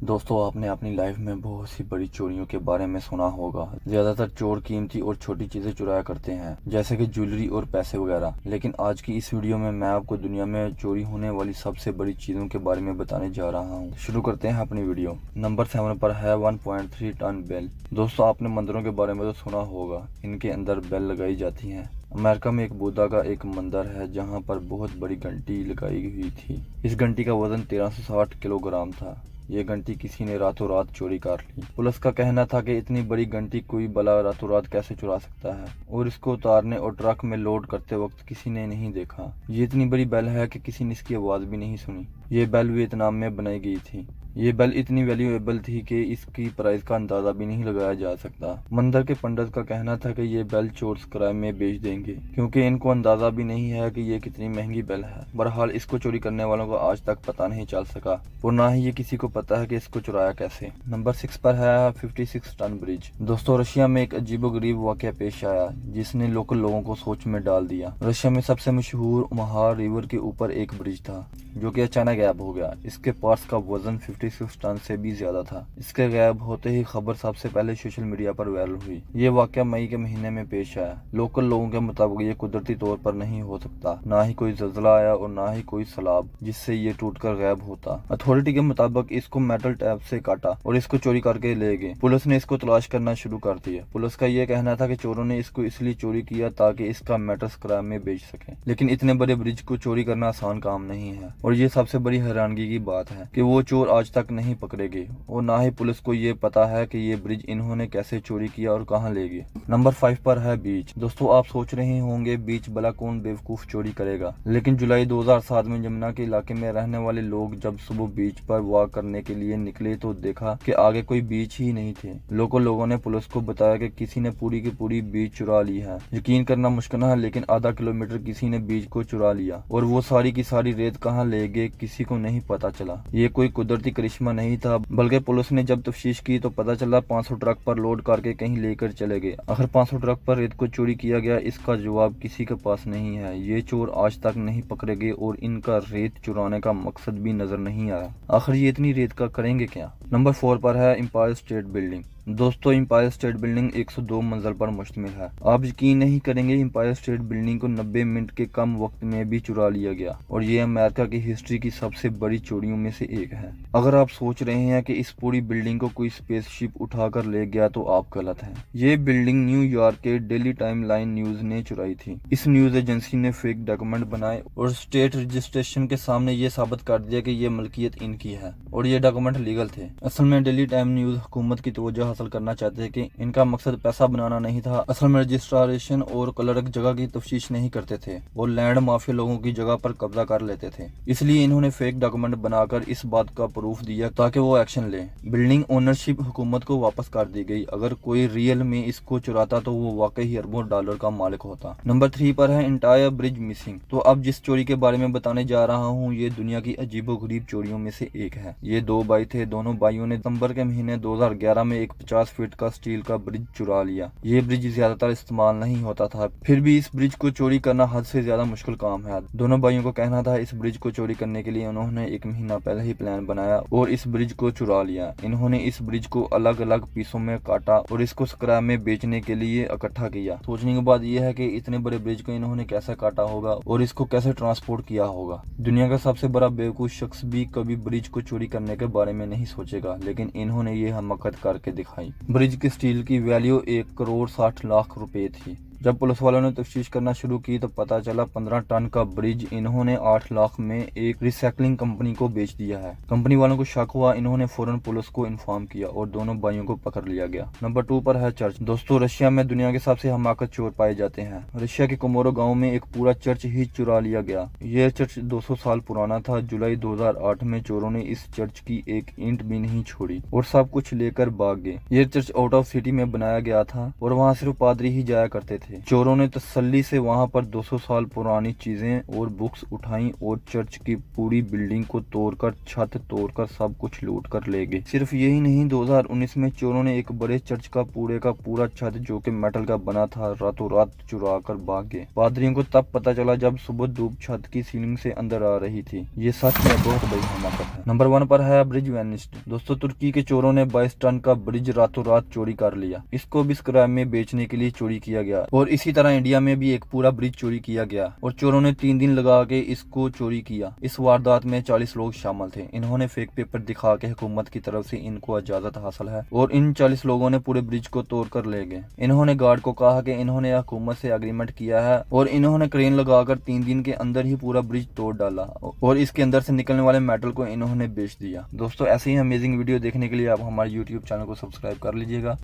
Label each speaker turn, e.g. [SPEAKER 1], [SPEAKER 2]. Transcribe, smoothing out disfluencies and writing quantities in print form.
[SPEAKER 1] दोस्तों, आपने अपनी लाइफ में बहुत सी बड़ी चोरियों के बारे में सुना होगा। ज्यादातर चोर कीमती और छोटी चीजें चुराया करते हैं, जैसे कि ज्वेलरी और पैसे वगैरह। लेकिन आज की इस वीडियो में मैं आपको दुनिया में चोरी होने वाली सबसे बड़ी चीजों के बारे में बताने जा रहा हूँ। शुरू करते हैं अपनी वीडियो। नंबर 7 पर है 1.3 टन बेल। दोस्तों, आपने मंदिरों के बारे में तो सुना होगा, इनके अंदर बेल लगाई जाती है। अमेरिका में एक बुद्धा का एक मंदिर है जहाँ पर बहुत बड़ी घंटी लगाई हुई थी। इस घंटी का वजन 1360 किलोग्राम था। ये घंटी किसी ने रातों रात चोरी कर ली। पुलिस का कहना था कि इतनी बड़ी घंटी कोई भला रातों रात कैसे चुरा सकता है, और इसको उतारने और ट्रक में लोड करते वक्त किसी ने नहीं देखा। ये इतनी बड़ी बेल है कि किसी ने इसकी आवाज भी नहीं सुनी। ये बेल वियतनाम में बनाई गई थी। ये बेल इतनी वैल्यूएबल थी कि इसकी प्राइस का अंदाजा भी नहीं लगाया जा सकता। मंदिर के पंडित का कहना था कि ये बेल चोर किराए में बेच देंगे, क्योंकि इनको अंदाजा भी नहीं है कि ये कितनी महंगी बेल है। बहरहाल इसको चोरी करने वालों को आज तक पता नहीं चल सका, और ना ही ये किसी को पता है कि इसको चुराया कैसे। नंबर 6 पर है 56 टन ब्रिज। दोस्तों, रशिया में एक अजीबोगरीब वाकया पेश आया जिसने लोकल लोगों को सोच में डाल दिया। रशिया में सबसे मशहूर महार रिवर के ऊपर एक ब्रिज था जो कि अचानक गायब हो गया। इसके पार्ट्स का वजन 56 टन से भी ज्यादा था। इसके गायब होते ही खबर सबसे पहले सोशल मीडिया पर वायरल हुई। ये वाकया मई के महीने में पेश आया। लोकल लोगों के मुताबिक ये कुदरती तौर पर नहीं हो सकता, ना ही कोई जल्जला आया और ना ही कोई सैलाब जिससे ये टूटकर गायब होता। अथॉरिटी के मुताबिक इसको मेटल टैप से काटा और इसको चोरी करके ले गए। पुलिस ने इसको तलाश करना शुरू कर दिया। पुलिस का ये कहना था कि चोरों ने इसको इसलिए चोरी किया ताकि इसका मेटल स्क्रैप में बेच सके। लेकिन इतने बड़े ब्रिज को चोरी करना आसान काम नहीं है, और ये सबसे बड़ी हैरानगी की बात है कि वो चोर आज तक नहीं पकड़े गए, और ना ही पुलिस को ये पता है कि ये ब्रिज इन्होंने कैसे चोरी किया और कहाँ ले गए। नंबर 5 पर है बीच। दोस्तों, आप सोच रहे होंगे बीच भला कौन बेवकूफ चोरी करेगा, लेकिन जुलाई 2007 में यमुना के इलाके में रहने वाले लोग जब सुबह बीच पर वॉक करने के लिए निकले तो देखा कि आगे कोई बीच ही नहीं थे। लोगों ने पुलिस को बताया कि किसी ने पूरी की पूरी बीच चुरा ली है। यकीन करना मुश्किल है, लेकिन आधा किलोमीटर किसी ने बीच को चुरा लिया, और वो सारी की सारी रेत कहाँ ले गए किसी को नहीं पता चला। ये कोई कुदरती करिश्मा नहीं था, बल्कि पुलिस ने जब तफ्तीश की तो पता चला 500 ट्रक पर लोड करके कहीं लेकर चले गए। आखिर 500 ट्रक पर रेत को चोरी किया गया, इसका जवाब किसी के पास नहीं है। ये चोर आज तक नहीं पकड़े गए और इनका रेत चुराने का मकसद भी नजर नहीं आया। आखिर ये इतनी रेत का करेंगे क्या। नंबर 4 पर है एम्पायर स्टेट बिल्डिंग। दोस्तों, एम्पायर स्टेट बिल्डिंग 102 मंजिल पर मुश्तमिल है। आप यकीन नहीं करेंगे, एम्पायर स्टेट बिल्डिंग को 90 मिनट के कम वक्त में भी चुरा लिया गया, और ये अमेरिका की हिस्ट्री की सबसे बड़ी चोरियों में से एक है। अगर आप सोच रहे हैं कि इस पूरी बिल्डिंग को कोई स्पेसशिप उठाकर ले गया तो आप गलत हैं। ये बिल्डिंग न्यूयॉर्क के डेली टाइम लाइन न्यूज ने चुराई थी। इस न्यूज एजेंसी ने फेक डॉक्यूमेंट बनाए और स्टेट रजिस्ट्रेशन के सामने ये साबित कर दिया कि ये मलकियत इनकी है, और ये डॉक्यूमेंट लीगल थे। असल में डेली टाइम न्यूज हुकूमत की तवज्जो हासिल करना चाहते हैं कि इनका मकसद पैसा बनाना नहीं था। असल में रजिस्ट्रेशन और क्लर्क जगह की तफ्तीश नहीं करते थे और लैंड माफिया लोगों की जगह पर कब्जा कर लेते थे। इसलिए इन्होंने फेक डॉक्यूमेंट बनाकर इस बात का प्रूफ दिया ताकि वो एक्शन ले। बिल्डिंग ओनरशिप हुकूमत को वापस कर दी गई। अगर कोई रियल में इसको चुराता तो वो वाकई अरबों डॉलर का मालिक होता। नंबर 3 पर है इंटायर ब्रिज मिसिंग। तो अब जिस चोरी के बारे में बताने जा रहा हूँ, ये दुनिया की अजीबोगरीब चोरियों में से एक है। ये दो भाई थे। दोनों भाइयों ने दिसंबर के महीने 2011 में एक 50 फीट का स्टील का ब्रिज चुरा लिया। ये ब्रिज ज्यादातर इस्तेमाल नहीं होता था, फिर भी इस ब्रिज को चोरी करना हद से ज्यादा मुश्किल काम है। दोनों भाइयों को कहना था इस ब्रिज को चोरी करने के लिए उन्होंने 1 महीना पहले ही प्लान बनाया और इस ब्रिज को चुरा लिया। इन्होंने इस ब्रिज को अलग अलग पीसों में काटा और इसको स्क्रैप में बेचने के लिए इकट्ठा किया। सोचने की बात यह है कि इतने बड़े ब्रिज को इन्होंने कैसे काटा होगा और इसको कैसे ट्रांसपोर्ट किया होगा। दुनिया का सबसे बड़ा बेवकूफ शख्स भी कभी ब्रिज को चोरी करने के बारे में नहीं सोचेगा, लेकिन इन्होंने ये हिम्मत करके दिखाई। ब्रिज की स्टील की वैल्यू 1,60,00,000 रुपए थी। जब पुलिस वालों ने तफ्तीश करना शुरू की तो पता चला 15 टन का ब्रिज इन्होंने 8 लाख में एक रिसाइकलिंग कंपनी को बेच दिया है। कंपनी वालों को शक हुआ, इन्होंने फौरन पुलिस को इन्फॉर्म किया और दोनों भाइयों को पकड़ लिया गया। नंबर 2 पर है चर्च। दोस्तों, रशिया में दुनिया के सबसे हमाकत चोर पाए जाते हैं। रशिया के कोमोरो गाँव में एक पूरा चर्च ही चुरा लिया गया। यह चर्च 200 साल पुराना था। जुलाई 2008 में चोरों ने इस चर्च की एक ईंट भी नहीं छोड़ी और सब कुछ लेकर भाग गए। यह चर्च आउट ऑफ सिटी में बनाया गया था और वहाँ सिर्फ पादरी ही जाया करते थे। थे। चोरों ने तसल्ली से वहां पर 200 साल पुरानी चीजें और बुक्स उठाई और चर्च की पूरी बिल्डिंग को तोड़कर, छत तोड़कर सब कुछ लूट कर ले गए। सिर्फ यही नहीं, 2019 में चोरों ने एक बड़े चर्च का पूरा छत जो कि मेटल का बना था रातों रात चुरा कर भाग गए। पादरियों को तब पता चला जब सुबह धूप छत की सीलिंग से अंदर आ रही थी। ये सच में बहुत बड़ी हमाकत है। नंबर 1 पर है ब्रिज वेनिस्ड। दोस्तों, तुर्की के चोरों ने 22 टन का ब्रिज रातों रात चोरी कर लिया। इसको भी स्क्रैप में बेचने के लिए चोरी किया गया। और इसी तरह इंडिया में भी एक पूरा ब्रिज चोरी किया गया और चोरों ने 3 दिन लगा के इसको चोरी किया। इस वारदात में 40 लोग शामिल थे। इन्होंने फेक पेपर दिखा के हुकूमत की तरफ से इनको इजाजत हासिल है और इन 40 लोगों ने पूरे ब्रिज को तोड़ कर ले गए। इन्होंने गार्ड को कहा कि इन्होंने हुकूमत से एग्रीमेंट किया है और इन्होंने क्रेन लगाकर 3 दिन के अंदर ही पूरा ब्रिज तोड़ डाला और इसके अंदर से निकलने वाले मेटल को इन्होंने बेच दिया। दोस्तों, ऐसे ही अमेजिंग वीडियो देखने के लिए आप हमारे YouTube चैनल को सब्सक्राइब कर लीजिएगा।